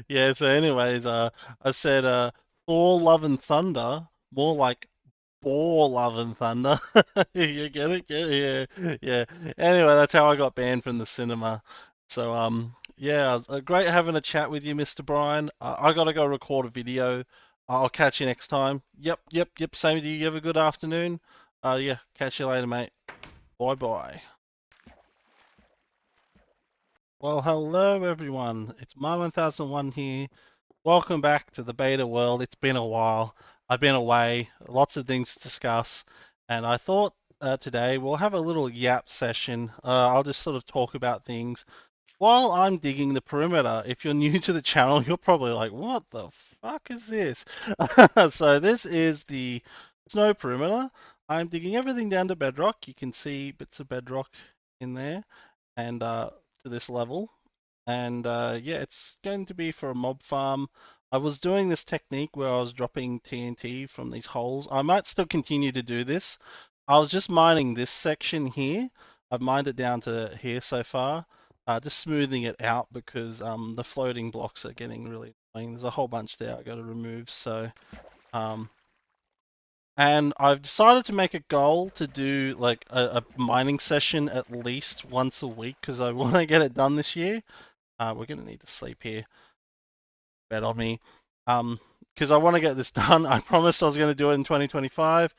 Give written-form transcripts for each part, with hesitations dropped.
Yeah, so anyways, I said Thor Love and Thunder, more like Boar Love and Thunder. You get it? Yeah, yeah. Anyway, that's how I got banned from the cinema. So yeah, it was, great having a chat with you, Mr. Brian. I gotta go record a video. I'll catch you next time. Yep, yep, yep. Same to you. You have a good afternoon. Yeah, catch you later, mate. Bye bye. Well, hello everyone. It's my 1001 here. Welcome back to the beta world. It's been a while. I've been away, lots of things to discuss, and I thought today we'll have a little yap session. I'll just sort of talk about things while I'm digging the perimeter. If you're new to the channel, you're probably like, what the fuck is this? So this is the snow perimeter. I'm digging everything down to bedrock. You can see bits of bedrock in there and to this level. And yeah, it's going to be for a mob farm. I was doing this technique where I was dropping TNT from these holes. I might still continue to do this. I was just mining this section here. I've mined it down to here so far. Just smoothing it out because the floating blocks are getting really annoying. There's a whole bunch there I got to remove. So um, and I've decided to make a goal to do like a mining session at least once a week because I want to get it done this year. We're gonna need to sleep here. Bet on me. Because I want to get this done. I promised I was going to do it in 2025.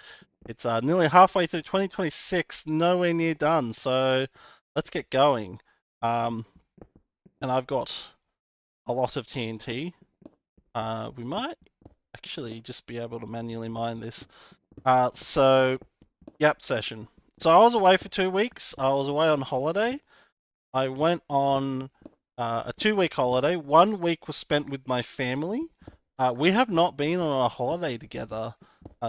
It's nearly halfway through 2026, nowhere near done. So let's get going. Um, and I've got a lot of TNT. We might actually just be able to manually mine this. So, yep, session. So I was away for 2 weeks. I was away on holiday. I went on a 2 week holiday. 1 week was spent with my family. We have not been on a holiday together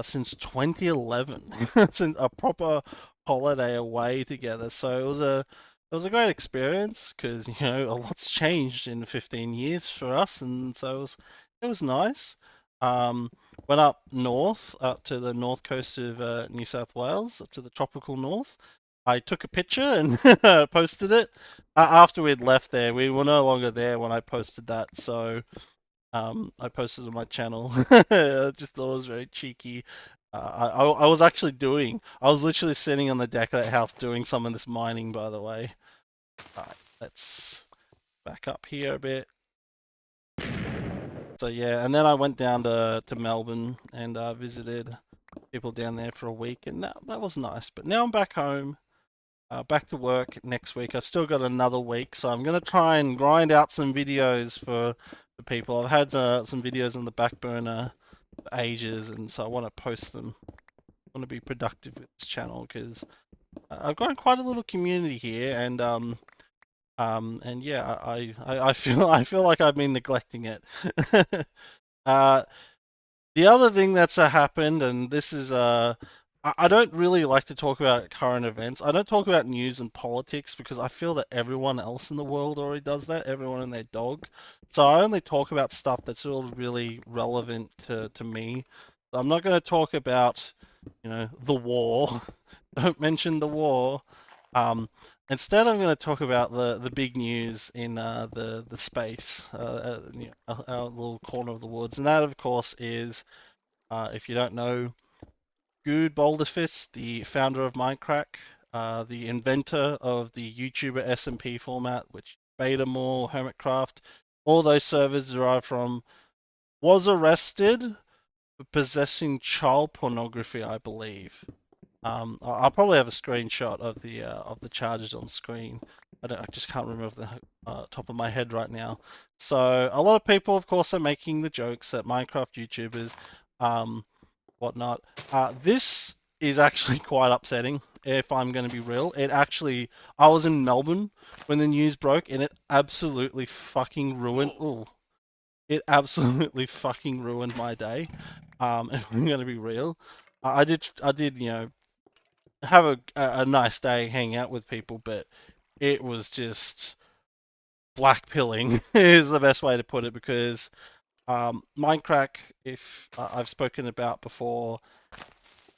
since 2011, since a proper holiday away together. So it was a great experience because a lot's changed in 15 years for us, and so it was nice. Um, Went up north, up to the north coast of New South Wales, up to the tropical north. I took a picture and posted it. After we'd left there, we were no longer there when I posted that, so I posted on my channel. I just thought it was very cheeky. I was actually I was literally sitting on the deck of that house doing some of this mining, by the way. Alright, let's back up here a bit. So yeah, and then I went down to Melbourne and visited people down there for a week, and that was nice. But now I'm back home. Back to work next week. I've still got another week, so I'm going to try and grind out some videos for people. I've had some videos on the back burner for ages, and so I want to post them. I want to be productive with this channel because I've got quite a little community here, and yeah, I feel I feel like I've been neglecting it. uh, the other thing that's happened, and this is I don't really like to talk about current events. I don't talk about news and politics because I feel that everyone else in the world already does that, everyone and their dog. So I only talk about stuff that's all really relevant to me. So I'm not going to talk about, the war. Don't mention the war. Um, Instead, I'm going to talk about the big news in the space, our little corner of the woods, and that, of course, is if you don't know, Guude the founder of Minecraft, the inventor of the YouTuber SMP format, which Betamore, Hermitcraft, all those servers derived from, was arrested for possessing child pornography, I believe. I'll probably have a screenshot of the charges on screen. I just can't remember off the top of my head right now. So a lot of people, of course, are making the jokes that Minecraft YouTubers, whatnot. This is actually quite upsetting. If I'm going to be real, I was in Melbourne when the news broke, and it absolutely fucking ruined. Ooh, it absolutely fucking ruined my day. If I'm going to be real, I did, have a nice day, hang out with people, but it was just blackpilling is the best way to put it because Minecraft, if I've spoken about before,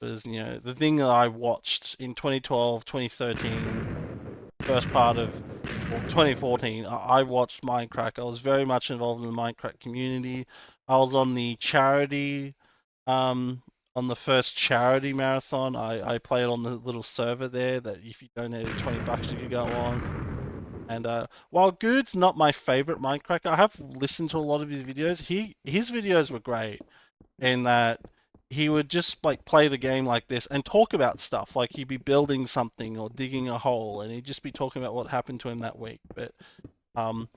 was the thing that I watched in 2012, 2013. first part of, well, 2014, I watched Minecraft. I was very much involved in the Minecraft community. I was on the charity, um, on the first charity marathon. I played on the little server there that if you donated $20 you could go on. And while Guude's not my favorite Minecraft, I have listened to a lot of his videos. His videos were great in that he would just like play the game like this and talk about stuff. Like he'd be building something or digging a hole, and he'd just be talking about what happened to him that week. But um,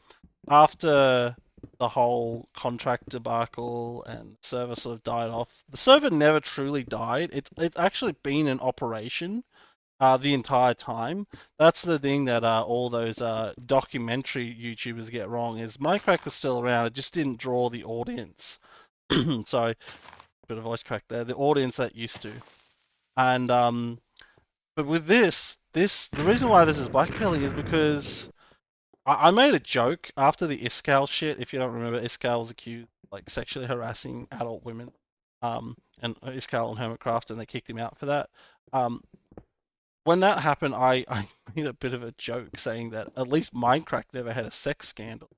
after the whole contract debacle and the server sort of died off, the server never truly died. It's actually been in operation the entire time. That's the thing that all those documentary YouTubers get wrong is Minecraft was still around. It just didn't draw the audience. Sorry, bit of voice crack there. The audience that used to, and but with this the reason why this is blackpilling is because I made a joke after the Iskal shit. If you don't remember, Iskal was accused like sexually harassing adult women, and Iskal and Hermitcraft, and they kicked him out for that. Um, when that happened, I made a bit of a joke saying that at least Minecraft never had a sex scandal,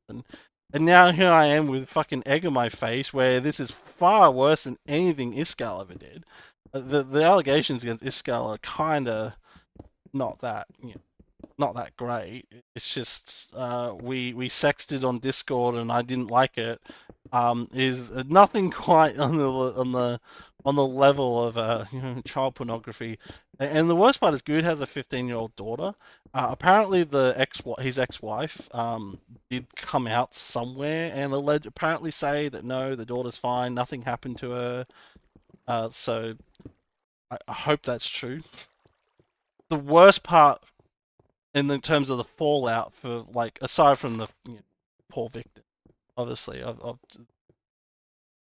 and now here I am with fucking egg on my face, where this is far worse than anything Iskal ever did. The allegations against Iskal are kind of not that not that great. It's just we sexted on Discord and I didn't like it. Is nothing quite on the level of child pornography. And the worst part is, Good has a 15-year-old daughter. Apparently, his ex-wife did come out somewhere and apparently say that no, the daughter's fine, nothing happened to her. So I hope that's true. The worst part in the terms of the fallout for like aside from the poor victim, obviously of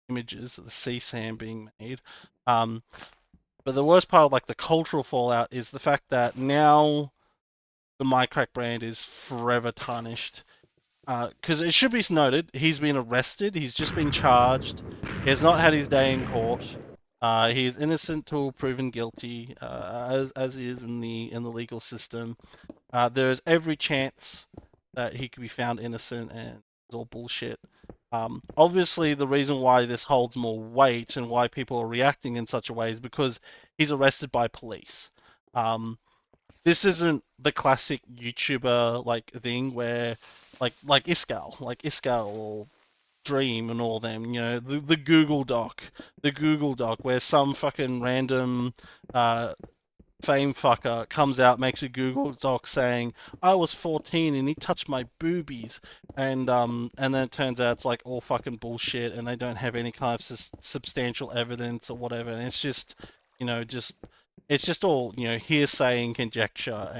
images of the CSAM being made, um, but the worst part of like the cultural fallout is the fact that now the Minecraft brand is forever tarnished. Because it should be noted, he's been arrested. He's just been charged. He has not had his day in court. He is innocent till proven guilty, as he is in the legal system. There's every chance that he could be found innocent and it's all bullshit. Obviously, the reason why this holds more weight and why people are reacting in such a way is because he's arrested by police. Um, this isn't the classic YouTuber like thing where, like Iskal or Dream and all them, the Google Doc, where some fucking random fame fucker comes out, makes a Google Doc saying I was 14 and he touched my boobies, and then it turns out it's like all fucking bullshit, and they don't have any kind of substantial evidence or whatever, and it's just, just it's just all hearsay and conjecture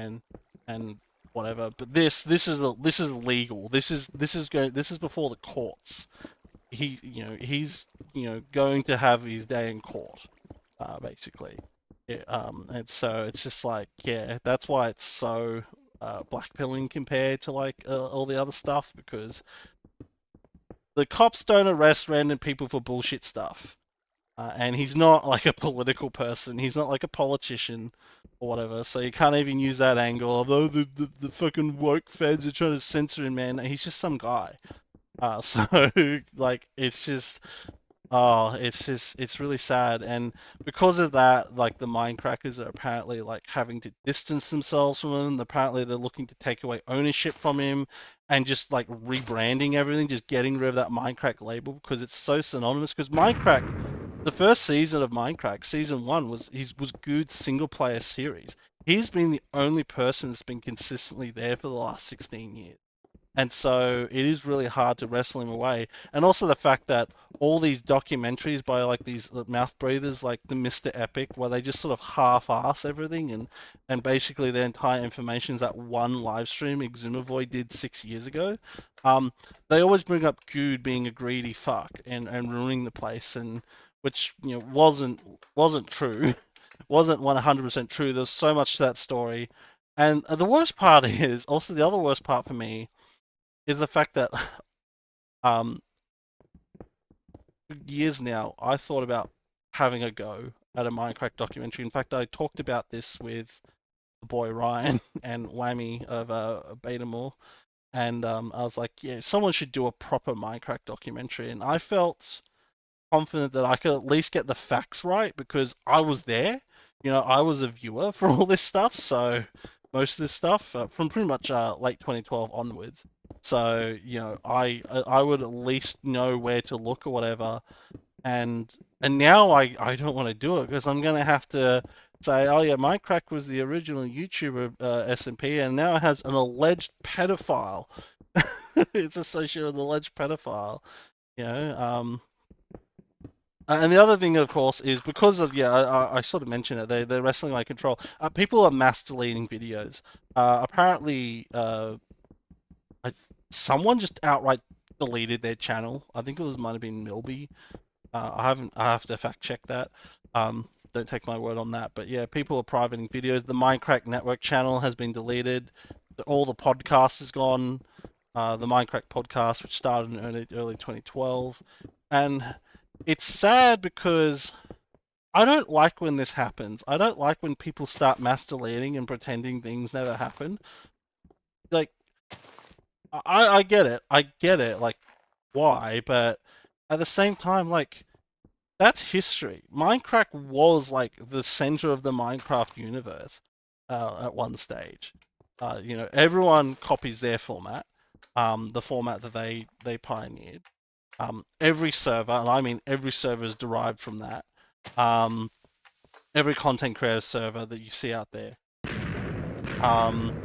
and whatever. But this is legal. This is before the courts. He's going to have his day in court, basically. And so it's just like, yeah, that's why it's so blackpilling compared to like all the other stuff, because the cops don't arrest random people for bullshit stuff. And he's not like a political person. He's not like a politician or whatever. So you can't even use that angle of, oh, the fucking woke feds are trying to censor him, man. He's just some guy. So like it's just Oh, it's really sad, and because of that, like the Minecrackers are apparently like having to distance themselves from him. Apparently, they're looking to take away ownership from him, and just like rebranding everything, just getting rid of that Minecraft label because it's so synonymous. Because Minecraft, the first season of Minecraft, season one was Guude's single player series. He's been the only person that's been consistently there for the last 16 years. And so it is really hard to wrestle him away. And also the fact that all these documentaries by like these mouth breathers like the Mr. Epic, where they just sort of half-ass everything, and basically their entire information is that one live stream Exumavoid did 6 years ago. They always bring up Guude being a greedy fuck and ruining the place, and which wasn't true, wasn't 100% true. There's so much to that story. And the worst part is also the other worst part for me is the fact that um for years now I thought about having a go at a Minecraft documentary. In fact, I talked about this with the boy Ryan and Whammy of Betamore, and I was like, yeah, someone should do a proper Minecraft documentary, and I felt confident that I could at least get the facts right because I was there. I was a viewer for all this stuff, so most of this stuff from pretty much late 2012 onwards. So I would at least know where to look or whatever, and now I don't want to do it because I'm gonna have to say, oh yeah, Minecraft was the original YouTuber SMP, and now it has an alleged pedophile. It's associated with an alleged pedophile. You know, and the other thing, of course, is because of I sort of mentioned it. They're wrestling my control. People are mass deleting videos. Apparently, I, someone just outright deleted their channel. I think it might have been Milby. I haven't. I have to fact check that. Don't take my word on that. But yeah, people are privating videos. The Minecraft Network channel has been deleted. All the podcasts is gone. The Minecraft podcast, which started in early 2012, and it's sad because I don't like when this happens. I don't like when people start mass deleting and pretending things never happened. Like, I get it. I get it. Like, why? But at the same time, like, that's history. Minecraft was like the center of the Minecraft universe at one stage. Everyone copies their format, the format that they pioneered. Every server, and I mean every server, is derived from that. Um, every content creator server that you see out there. Um,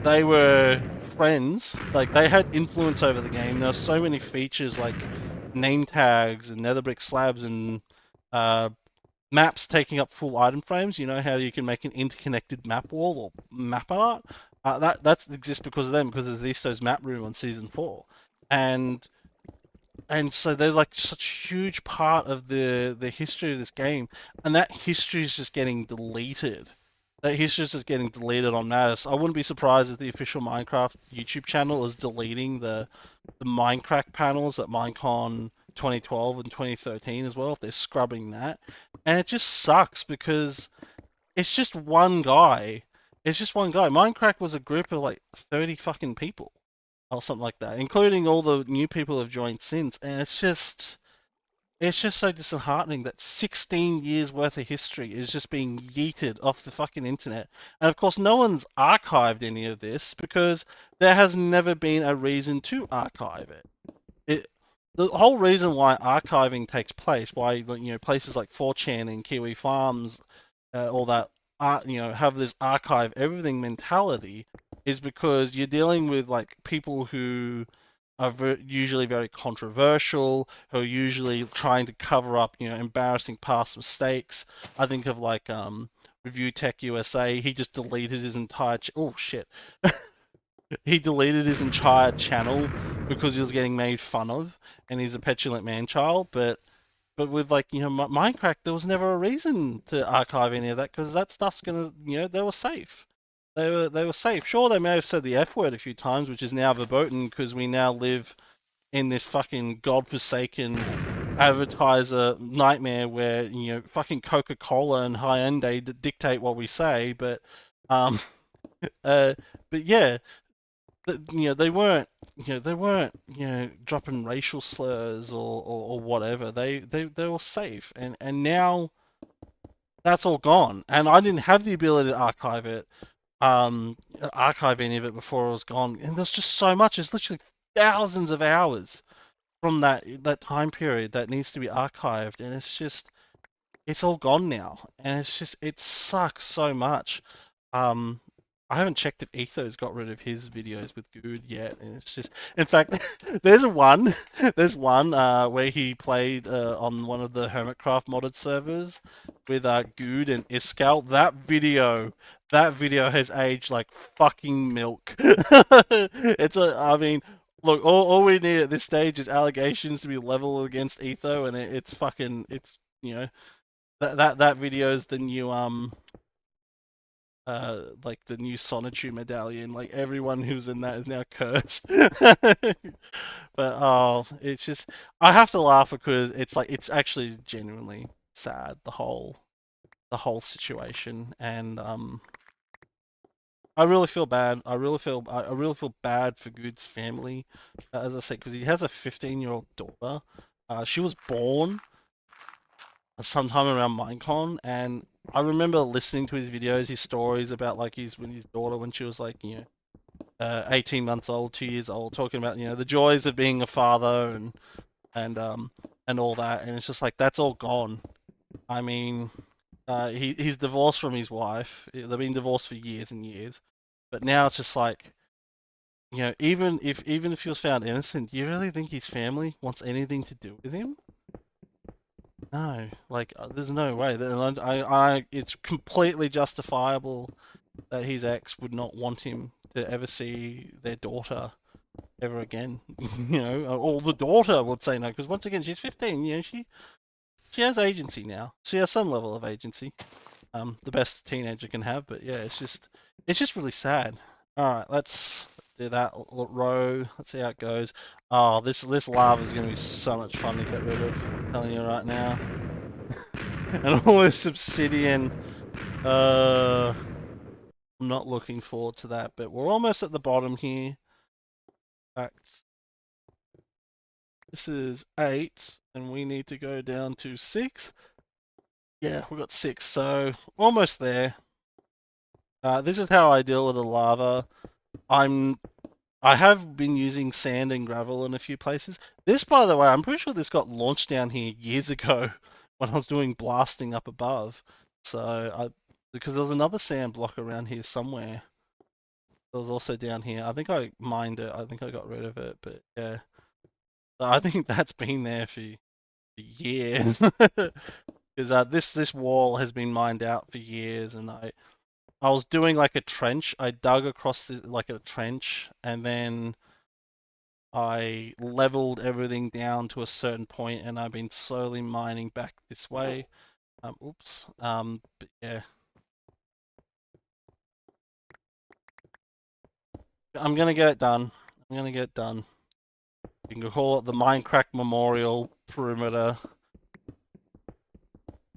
they were friends, like they had influence over the game. There were so many features like name tags and nether brick slabs and uh, maps taking up full item frames. You know how you can make an interconnected map wall or map art. That exists because of them, because of Isto's map room on season 4, and so they're like such a huge part of the history of this game, and that history is just getting deleted. That history is just getting deleted on Mattis. I wouldn't be surprised if the official Minecraft YouTube channel is deleting the Minecraft panels at Minecon 2012 and 2013 as well, if they're scrubbing that. And it just sucks because it's just one guy. It's just one guy. Minecraft was a group of like 30 fucking people or something like that, including all the new people who have joined since. And it's just so disheartening that 16 years worth of history is just being yeeted off the fucking internet. And of course, no one's archived any of this because there has never been a reason to archive it. The whole reason why archiving takes place, why places like 4chan and Kiwi Farms, all that, have this archive everything mentality, is because you're dealing with like people who are usually very controversial, who are usually trying to cover up, embarrassing past mistakes. I think of like Review Tech USA. He just deleted his entire. Oh shit! He deleted his entire channel because he was getting made fun of, and he's a petulant man child. But with like Minecraft, there was never a reason to archive any of that because that stuff's gonna they were safe. They were safe. Sure, they may have said the F word a few times, which is now verboten because we now live in this fucking godforsaken advertiser nightmare where fucking Coca-Cola and Hyundai dictate what we say. But um, but yeah, they weren't dropping racial slurs or whatever. They were safe, and now that's all gone. And I didn't have the ability to archive any of it before it was gone. And there's just so much. It's literally thousands of hours from that time period that needs to be archived, and it's all gone now, and it sucks so much. Um, I haven't checked if Etho's got rid of his videos with Guude yet, and it's just, in fact, there's one where he played on one of the Hermitcraft modded servers with Guude and Iskal. That video has aged like fucking milk. I mean, look, all we need at this stage is allegations to be leveled against Etho, and it's that video is the new like the new Sonitude medallion. Like everyone who's in that is now cursed. But oh, it's just, I have to laugh because it's like it's actually genuinely sad, the whole situation. And I really feel bad. I really feel bad for Guude's family, as I said, because he has a 15-year-old daughter. She was born sometime around Minecon, and I remember listening to his videos, his stories about like his daughter when she was like 18 months old, 2 years old, talking about the joys of being a father and and all that, and it's just like that's all gone. I mean, he's divorced from his wife. They've been divorced for years and years, but now it's just like even if he was found innocent, do you really think his family wants anything to do with him? No, like there's no way. It's completely justifiable that his ex would not want him to ever see their daughter ever again. Or the daughter would say no because once again she's 15. She has agency now. She has some level of agency. The best teenager can have. But yeah, it's just really sad. All right, let's do that row. Let's see how it goes. Oh, this lava is going to be so much fun to get rid of. I'm telling you right now. And all this obsidian. I'm not looking forward to that. But we're almost at the bottom here. In fact, this is 8, and we need to go down to 6. Yeah, we got 6, so almost there. This is how I deal with the lava. I'm I have been using sand and gravel in a few places. This, by the way, I'm pretty sure this got launched down here years ago when I was doing blasting up above. Because there was another sand block around here somewhere. There was also down here. I think I mined it. I think I got rid of it, but yeah. So I think that's been there for years. Because this wall has been mined out for years, and I was doing like a trench. I dug across like a trench, and then I leveled everything down to a certain point, and I've been slowly mining back this way. Oops. But yeah, I'm gonna get it done. I'm gonna get it done. You can call it the Minecraft Memorial Perimeter.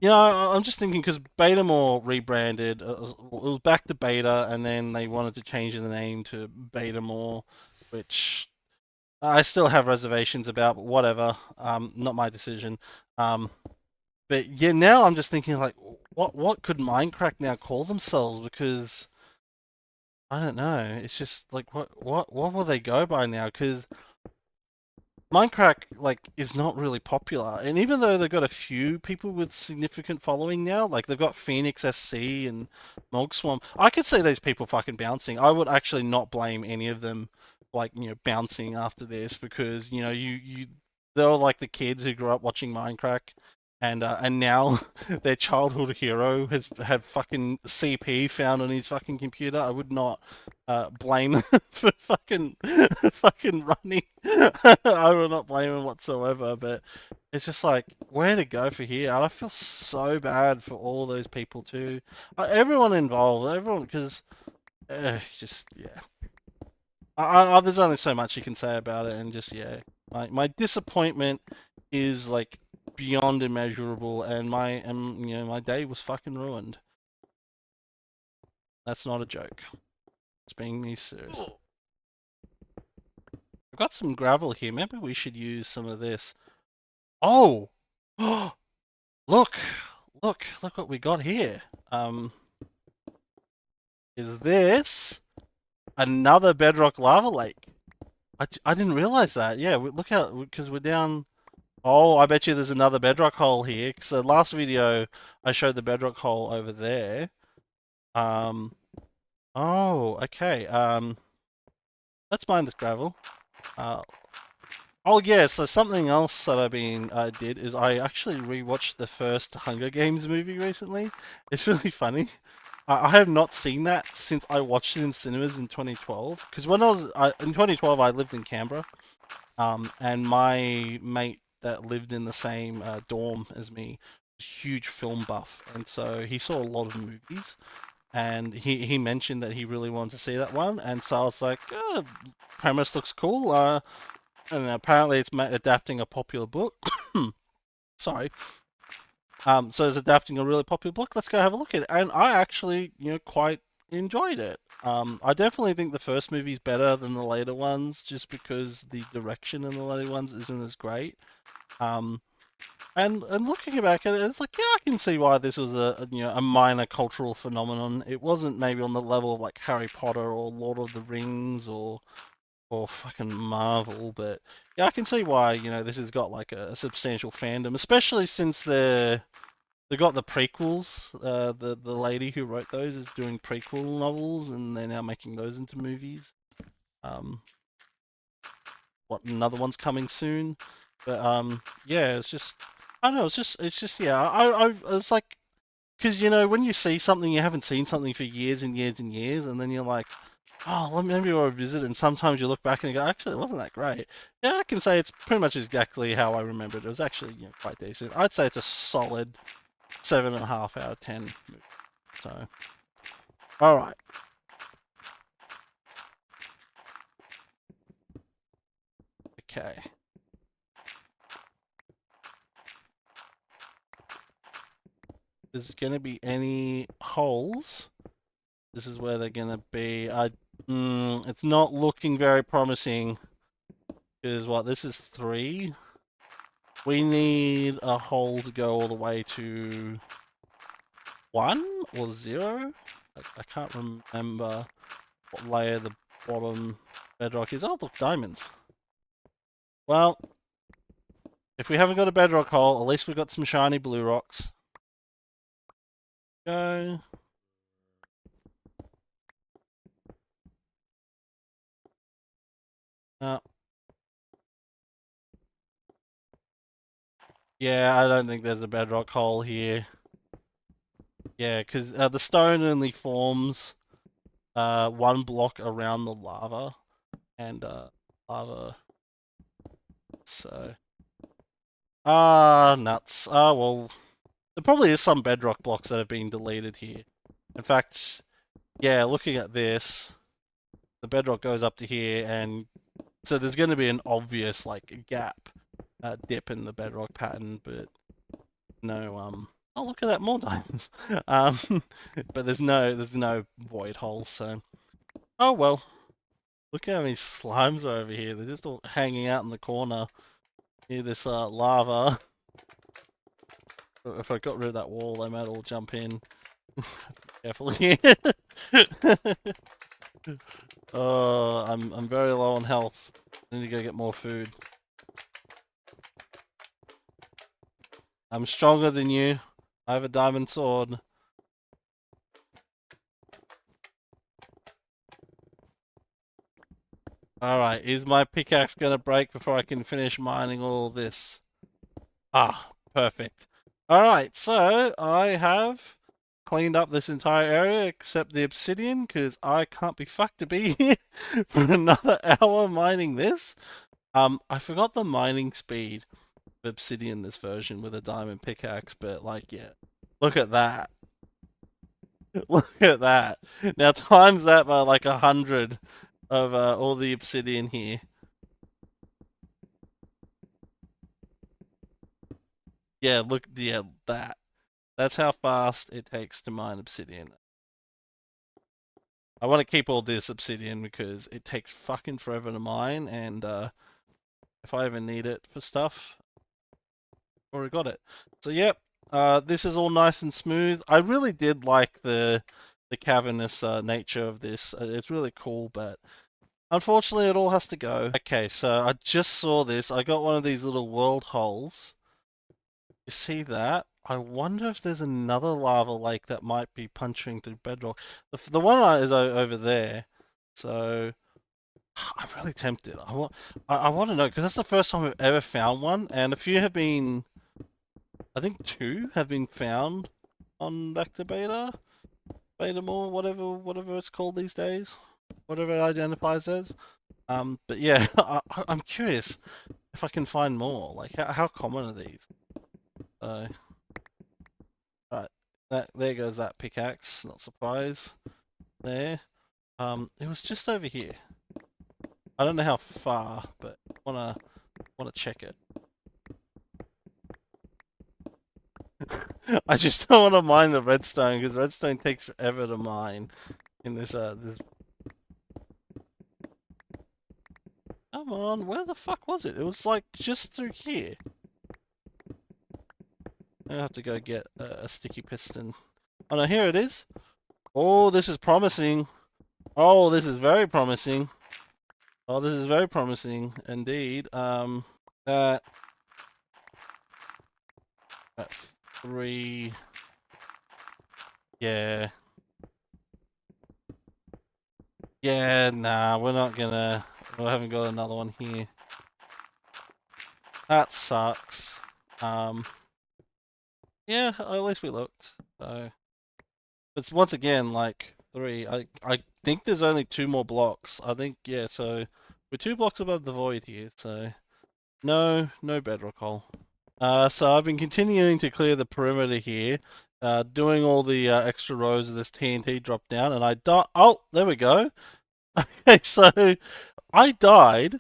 I'm just thinking because Betamore rebranded. It was back to Beta, and then they wanted to change the name to Betamore, which I still have reservations about, but whatever. Not my decision. But yeah, now I'm just thinking like, what could Minecraft now call themselves? Because I don't know. It's just like what will they go by now? Because Minecraft like is not really popular, and even though they've got a few people with significant following now, like they've got Phoenix SC and Mogswarm, I could see those people fucking bouncing. I would actually not blame any of them, like bouncing after this because they're all like the kids who grew up watching Minecraft, and now their childhood hero has had fucking CP found on his fucking computer. I would not blame them for fucking running. I will not blame him whatsoever, but it's just like where to go for here. And I feel so bad for all those people too, everyone involved, everyone because just yeah. There's only so much you can say about it, and just yeah, my disappointment is like beyond immeasurable, and my day was fucking ruined. That's not a joke. It's being me serious. I've got some gravel here. Maybe we should use some of this. Oh, look, look what we got here. Is this another bedrock lava lake? I didn't realize that. Yeah, look out, because we're down. Oh, I bet you there's another bedrock hole here. So last video I showed the bedrock hole over there. Um. Oh, okay. Let's mine this gravel. Uh, Oh yeah, so something else that I did is I actually rewatched the first Hunger Games movie recently. It's really funny. I have not seen that since I watched it in cinemas in 2012. Because in 2012 I lived in Canberra, and my mate that lived in the same dorm as me was a huge film buff, and so he saw a lot of movies. And he mentioned that he really wanted to see that one, and so I was like, oh, premise looks cool. And apparently it's adapting a popular book. Sorry. So it's adapting a really popular book. Let's go have a look at it. And I actually, quite enjoyed it. I definitely think the first movie's better than the later ones, just because the direction in the later ones isn't as great. Um, and looking back at it, it's like, yeah, I can see why this was a minor cultural phenomenon. It wasn't maybe on the level of like Harry Potter or Lord of the Rings or fucking Marvel, but yeah, I can see why this has got like a substantial fandom, especially since they got the prequels. The lady who wrote those is doing prequel novels, and they're now making those into movies. Um, another one's coming soon, but yeah, it's just I don't know. It's just yeah. It's like because when you see something you haven't seen something for years and years and years, and then you're like, oh, let me maybe I'll revisit it. And sometimes you look back and you go, actually, it wasn't that great. Yeah, I can say it's pretty much exactly how I remembered. It was actually quite decent. I'd say it's a solid 7.5 out of 10. So, all right, okay. There's gonna be any holes? This is where they're gonna be. It's not looking very promising. Because what? This is 3. We need a hole to go all the way to 1 or 0. I can't remember what layer the bottom bedrock is. Oh, look, diamonds. Well, if we haven't got a bedrock hole, at least we've got some shiny blue rocks. Go. Uh, yeah, I don't think there's a bedrock hole here. Yeah, because the stone only forms 1 block around the lava, and lava. So nuts. Well, there probably is some bedrock blocks that have been deleted here. In fact, yeah, looking at this, the bedrock goes up to here, and so there's going to be an obvious like gap, dip in the bedrock pattern, but no. Oh, look at that, more diamonds. um, but there's no void holes. So, oh well. Look how many slimes are over here. They're just all hanging out in the corner near this lava. If I got rid of that wall, they might all jump in. Carefully. Oh, I'm very low on health. I need to go get more food. I'm stronger than you. I have a diamond sword. Alright, is my pickaxe gonna break before I can finish mining all this? Ah, perfect. Alright, so I have cleaned up this entire area except the obsidian, because I can't be fucked to be here for another hour mining this. I forgot the mining speed of obsidian this version with a diamond pickaxe, but like, yeah. Look at that. Look at that. Now times that by like 100 of all the obsidian here. Yeah, look, yeah, that. That's how fast it takes to mine obsidian. I want to keep all this obsidian because it takes fucking forever to mine, and if I ever need it for stuff, already got it. So yep, this is all nice and smooth. I really did like the cavernous nature of this. It's really cool, but unfortunately, it all has to go. Okay, so I just saw this. I got one of these little world holes. You see that? I wonder if there's another lava lake that might be puncturing through bedrock. The one is over there. So I'm really tempted. I want to know because that's the first time I've ever found one, and a few have been. I think 2 have been found on back to beta more, whatever it's called these days, whatever it identifies as. But yeah, I'm curious if I can find more. Like, how common are these? Right, there goes that pickaxe. Not surprised. There. It was just over here. I don't know how far, but wanna check it. I just don't want to mine the redstone because redstone takes forever to mine. in this. Come on, where the fuck was it? It was like just through here. I have to go get a sticky piston. Oh no, here it is. Oh, this is promising. Oh, this is very promising. Oh, this is very promising indeed. That at 3. Yeah. Yeah, nah, we're not gonna. We haven't got another one here. That sucks. Um, yeah, at least we looked. So it's once again like 3. I think there's only 2 more blocks. I think yeah. So we're 2 blocks above the void here. So no bedrock hole. So I've been continuing to clear the perimeter here, doing all the extra rows of this TNT drop down, and I died. Oh, there we go. Okay, so I died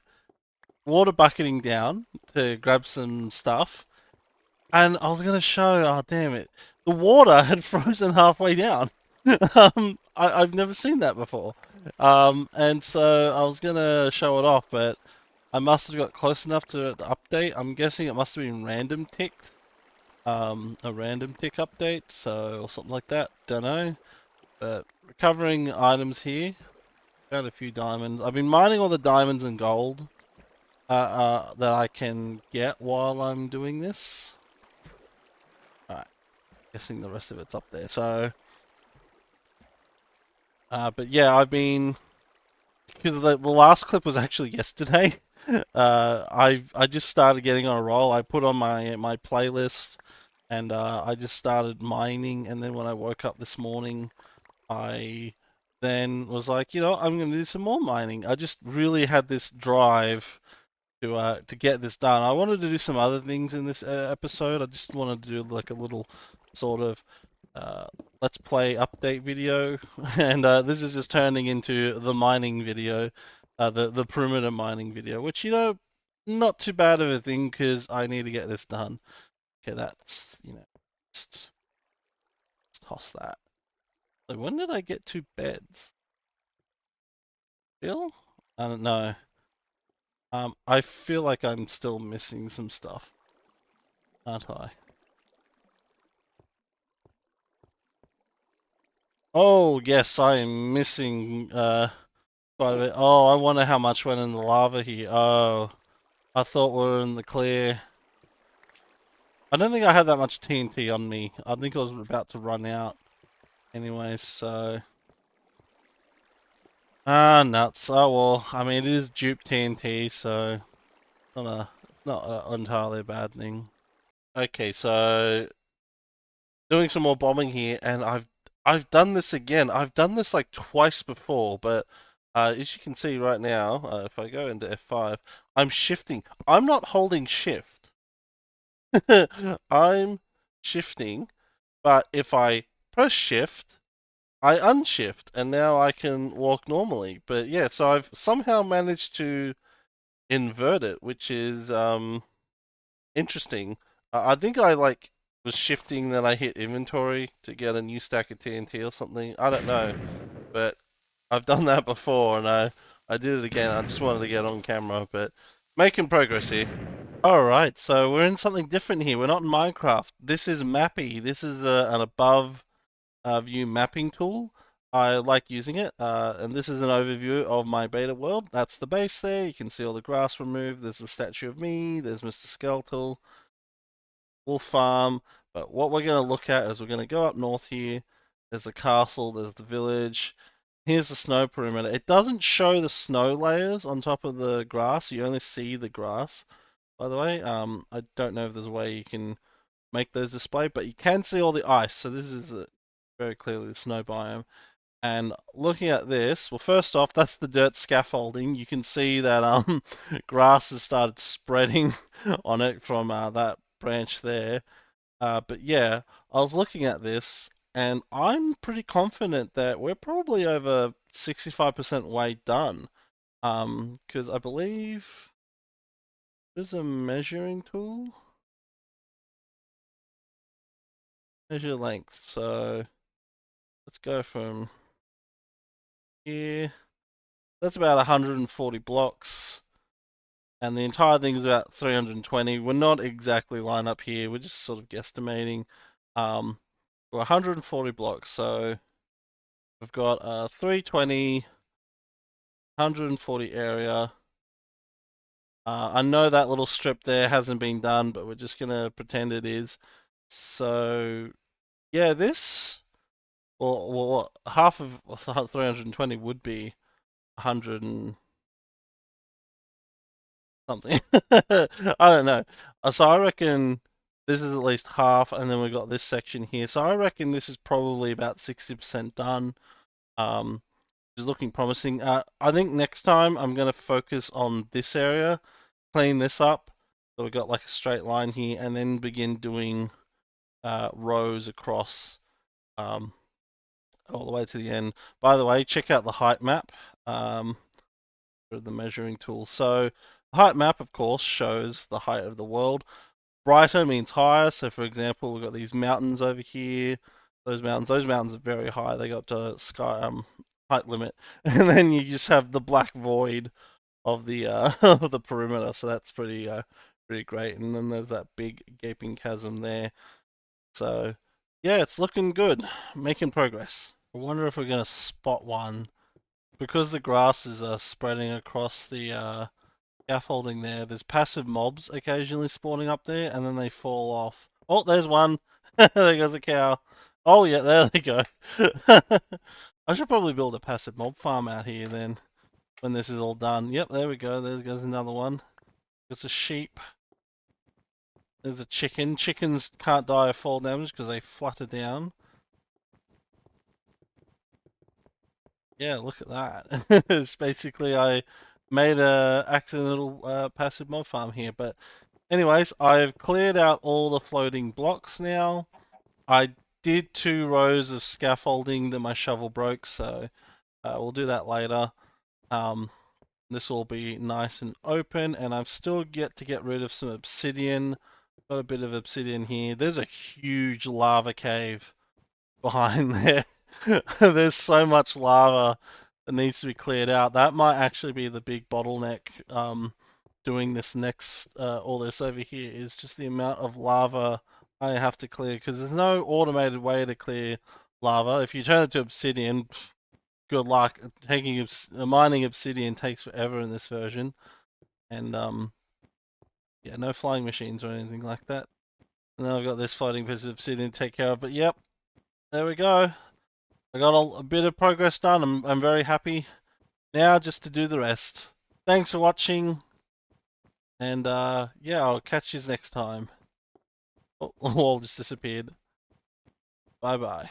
water bucketing down to grab some stuff, and I was gonna show. Oh, damn it! The water had frozen halfway down. I've never seen that before. And so I was gonna show it off, but I must have got close enough to update. I'm guessing it must have been random ticked. A random tick update, so or something like that. Don't know. But recovering items here. Got a few diamonds. I've been mining all the diamonds and gold that I can get while I'm doing this. Alright, guessing the rest of it's up there. So, but yeah, I've been because the last clip was actually yesterday. I just started getting on a roll. I put on my playlist, and I just started mining. And then when I woke up this morning, I then was like, I'm going to do some more mining. I just really had this drive to get this done. I wanted to do some other things in this episode. I just wanted to do like a little sort of uh, let's play update video, and this is just turning into the mining video, the perimeter mining video, which not too bad of a thing because I need to get this done. Okay, that's just toss that. So when did I get 2 beds? Still? I don't know. I feel like I'm still missing some stuff, aren't I? Oh, yes, I am missing quite a bit. Oh, I wonder how much went in the lava here. Oh, I thought we were in the clear. I don't think I had that much TNT on me. I think I was about to run out anyway, so... Ah, nuts. Oh, well, I mean, it is dupe TNT, so not entirely a bad thing. Okay, so doing some more bombing here, and I've done this again. I've done this like twice before, but as you can see right now, if I go into F5, I'm shifting. I'm not holding shift. I'm shifting, but if I press shift, I unshift, and now I can walk normally. But yeah, so I've somehow managed to invert it, which is interesting. I think I like was shifting, then I hit inventory to get a new stack of TNT or something. I don't know, but I've done that before, and I did it again. I just wanted to get on camera, but making progress here. All right, so we're in something different here. We're not in Minecraft. This is Mappy. This is an above view mapping tool. I like using it, and this is an overview of my beta world. That's the base there. You can see all the grass removed. There's a statue of me. There's Mr. Skeletal. Wolf Farm. But what we're going to look at is we're going to go up north here. There's the castle. There's the village. Here's the snow perimeter. It doesn't show the snow layers on top of the grass. You only see the grass, by the way. I don't know if there's a way you can make those display, but you can see all the ice. So this is very clearly the snow biome. And looking at this, well, first off, that's the dirt scaffolding. You can see that grass has started spreading on it from that branch there. But yeah, I was looking at this, and I'm pretty confident that we're probably over 65% way done. Because I believe there's a measuring tool. Measure length. So let's go from here. That's about 140 blocks. And the entire thing is about 320. We're not exactly lined up here. We're just sort of guesstimating. We're 140 blocks, so we've got 320, 140 area. I know that little strip there hasn't been done, but we're just gonna pretend it is. So yeah, this well half of 320 would be 100 and something. I don't know. So I reckon this is at least half, and then we've got this section here. So I reckon this is probably about 60% done. Is looking promising. I think next time I'm going to focus on this area, clean this up. So we've got like a straight line here, and then begin doing rows across all the way to the end. By the way, check out the height map for the measuring tool. So the height map, of course, shows the height of the world. Brighter means higher. So for example, we've got these mountains over here. Those mountains are very high. They go up to sky height limit, and then you just have the black void of the of the perimeter. So that's pretty great. And then there's that big gaping chasm there. So yeah, it's looking good, making progress. I wonder if we're gonna spot one because the grasses are spreading across the scaffolding there. There's passive mobs occasionally spawning up there, and then they fall off. Oh, there's one. There goes the cow. Oh yeah, there they go. I should probably build a passive mob farm out here then, when this is all done. Yep, there we go. There goes another one. There's a sheep. There's a chicken. Chickens can't die of fall damage because they flutter down. Yeah, look at that. It's basically I made a accidental passive mob farm here, but anyways, I've cleared out all the floating blocks now. I did 2 rows of scaffolding that my shovel broke, so we'll do that later. This will be nice and open, and I've still yet to get rid of some obsidian. Got a bit of obsidian here. There's a huge lava cave behind there. There's so much lava that needs to be cleared out. That might actually be the big bottleneck doing this next, all this over here is just the amount of lava I have to clear because there's no automated way to clear lava. If you turn it to obsidian, good luck. Mining obsidian takes forever in this version, and yeah, no flying machines or anything like that. And then I've got this floating piece of obsidian to take care of. But yep, there we go. I got a bit of progress done. I'm very happy. Now just to do the rest. Thanks for watching, and yeah, I'll catch you next time. Oh, the wall just disappeared. Bye bye.